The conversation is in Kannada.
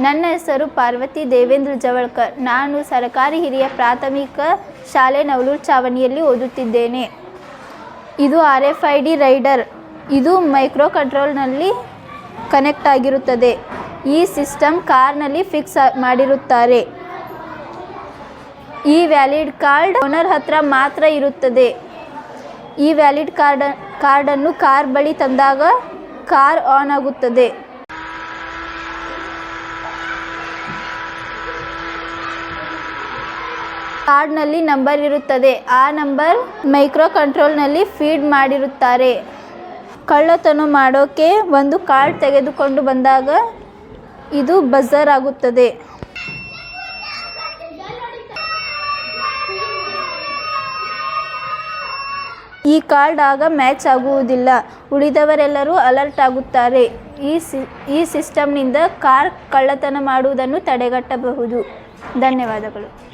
ನನ್ನ ಹೆಸರು ಪಾರ್ವತಿ ದೇವೇಂದ್ರ ಜವಳ್ಕರ್. ನಾನು ಸರ್ಕಾರಿ ಹಿರಿಯ ಪ್ರಾಥಮಿಕ ಶಾಲೆ ನವಲೂರು ಚಾವಣಿಯಲ್ಲಿ ಓದುತ್ತಿದ್ದೇನೆ. ಇದು RFID ರೈಡರ್. ಇದು ಮೈಕ್ರೋ ಕಂಟ್ರೋಲ್ನಲ್ಲಿ ಕನೆಕ್ಟ್ ಆಗಿರುತ್ತದೆ. ಈ ಸಿಸ್ಟಮ್ ಕಾರ್ನಲ್ಲಿ ಫಿಕ್ಸ್ ಮಾಡಿರುತ್ತಾರೆ. ಈ ವ್ಯಾಲಿಡ್ ಕಾರ್ಡ್ ಓನರ್ ಹತ್ರ ಮಾತ್ರ ಇರುತ್ತದೆ. ಈ ವ್ಯಾಲಿಡ್ ಕಾರ್ಡನ್ನು ಕಾರ್ ಬಳಿ ತಂದಾಗ ಕಾರ್ ಆನ್ ಆಗುತ್ತದೆ. ಕಾರ್ಡ್ನಲ್ಲಿ ನಂಬರ್ ಇರುತ್ತದೆ. ಆ ನಂಬರ್ ಮೈಕ್ರೋ ಕಂಟ್ರೋಲ್ನಲ್ಲಿ ಫೀಡ್ ಮಾಡಿರುತ್ತಾರೆ. ಕಳ್ಳತನ ಮಾಡೋಕೆ ಒಂದು ಕಾರ್ಡ್ ತೆಗೆದುಕೊಂಡು ಬಂದಾಗ ಇದು ಬಜರ್ ಆಗುತ್ತದೆ. ಈ ಕಾರ್ಡ್ ಆಗ ಮ್ಯಾಚ್ ಆಗುವುದಿಲ್ಲ. ಉಳಿದವರೆಲ್ಲರೂ ಅಲರ್ಟ್ ಆಗುತ್ತಾರೆ. ಈ ಸಿಸ್ಟಮ್ನಿಂದ ಕಾರ್ ಕಳ್ಳತನ ಮಾಡುವುದನ್ನು ತಡೆಗಟ್ಟಬಹುದು. ಧನ್ಯವಾದಗಳು.